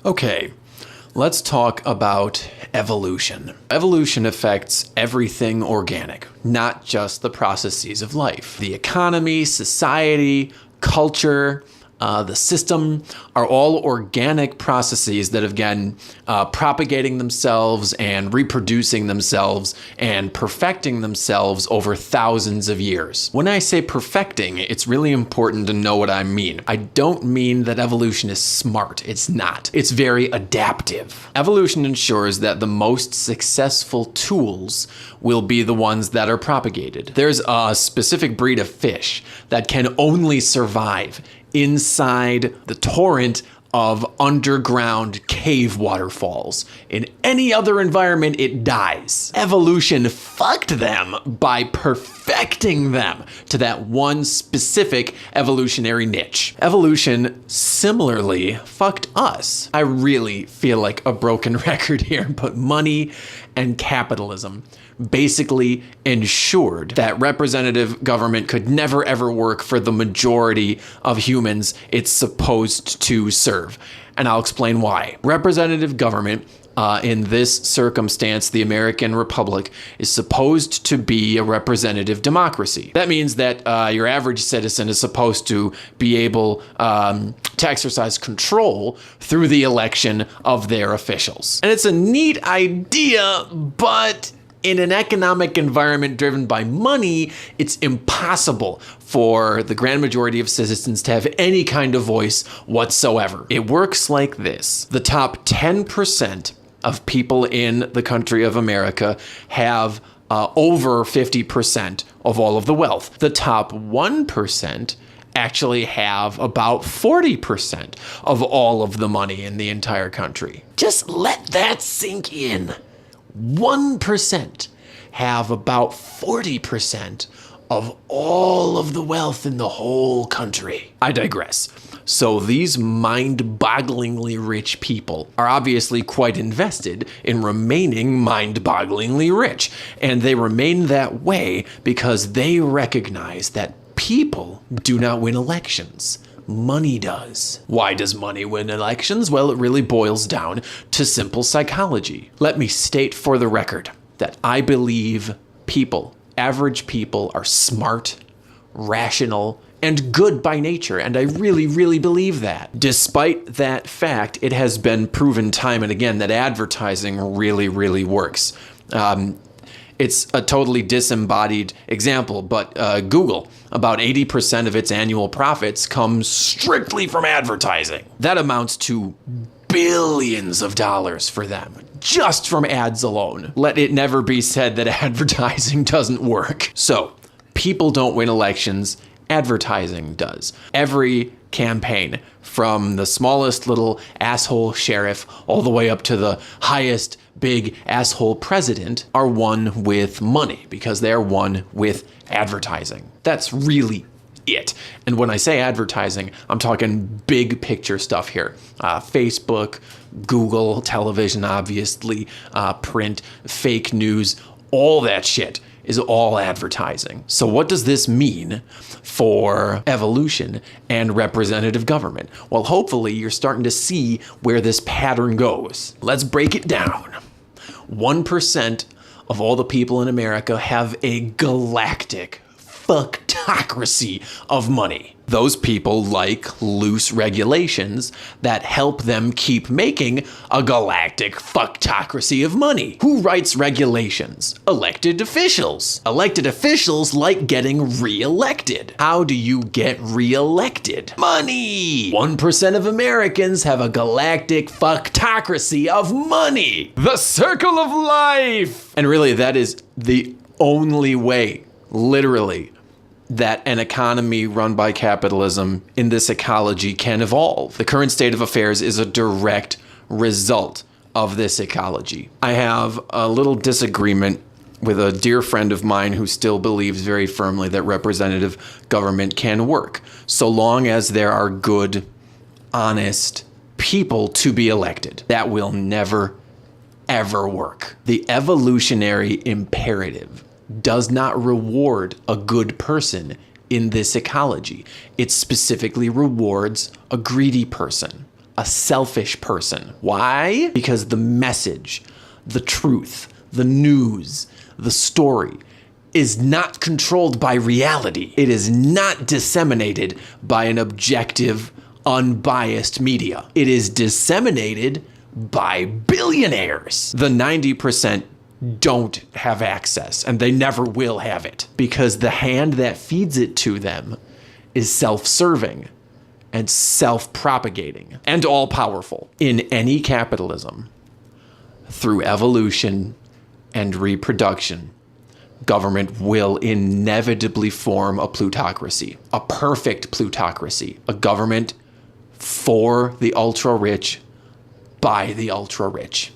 Okay, let's talk about evolution. Evolution affects everything organic, not just the processes of life. The economy, society, culture, the system are all organic processes that have been propagating themselves and reproducing themselves and perfecting themselves over thousands of years. When I say perfecting, it's really important to know what I mean. I don't mean that evolution is smart. It's not. It's very adaptive. Evolution ensures that the most successful tools will be the ones that are propagated. There's a specific breed of fish that can only survive inside the torrent of underground cave waterfalls. In any other environment, it dies. Evolution fucked them by perfecting them to that one specific evolutionary niche. Evolution similarly fucked us. I really feel like a broken record here, but money and capitalism basically ensured that representative government could never ever work for the majority of humans it's supposed to serve. And I'll explain why. Representative government, in this circumstance, the American Republic, is supposed to be a representative democracy. That means that your average citizen is supposed to be able to exercise control through the election of their officials. And it's a neat idea, but in an economic environment driven by money, it's impossible for the grand majority of citizens to have any kind of voice whatsoever. It works like this. The top 10% of people in the country of America have over 50% of all of the wealth. The top 1% actually have about 40% of all of the money in the entire country. Just let that sink in. 1% have about 40% of all of the wealth in the whole country. I digress. So these mind-bogglingly rich people are obviously quite invested in remaining mind-bogglingly rich. And they remain that way because they recognize that people do not win elections. Money does. Why does money win elections? Well, it really boils down to simple psychology. Let me state for the record that I believe people, average people, are smart, rational, and good by nature, and I really, really believe that. Despite that fact, it has been proven time and again that advertising really, really works. It's a totally disembodied example, but Google, about 80% of its annual profits come strictly from advertising. That amounts to billions of dollars for them, just from ads alone. Let it never be said that advertising doesn't work. So, people don't win elections, advertising does. Every campaign, from the smallest little asshole sheriff all the way up to the highest big asshole president, are won with money because they're won with advertising. That's really it. And when I say advertising, I'm talking big picture stuff here. Facebook, Google, television, obviously, print, fake news, all that shit is all advertising. So what does this mean for evolution and representative government? Well, hopefully you're starting to see where this pattern goes. Let's break it down. 1% of all the people in America have a galactic fucktocracy of money. Those people like loose regulations that help them keep making a galactic fucktocracy of money. Who writes regulations? Elected officials. Elected officials like getting re-elected. How do you get re-elected? Money! 1% of Americans have a galactic fucktocracy of money. The circle of life! And really, that is the only way, literally, that an economy run by capitalism in this ecology can evolve. The current state of affairs is a direct result of this ecology. I have a little disagreement with a dear friend of mine who still believes very firmly that representative government can work, so long as there are good, honest people to be elected. That will never, ever work. The evolutionary imperative does not reward a good person in this ecology. It specifically rewards a greedy person, a selfish person. Why? Because the message, the truth, the news, the story is not controlled by reality. It is not disseminated by an objective, unbiased media. It is disseminated by billionaires. The 90% don't have access, and they never will have it, because the hand that feeds it to them is self-serving and self-propagating and all-powerful. In any capitalism, through evolution and reproduction, government will inevitably form a plutocracy, a perfect plutocracy, a government for the ultra-rich, by the ultra-rich.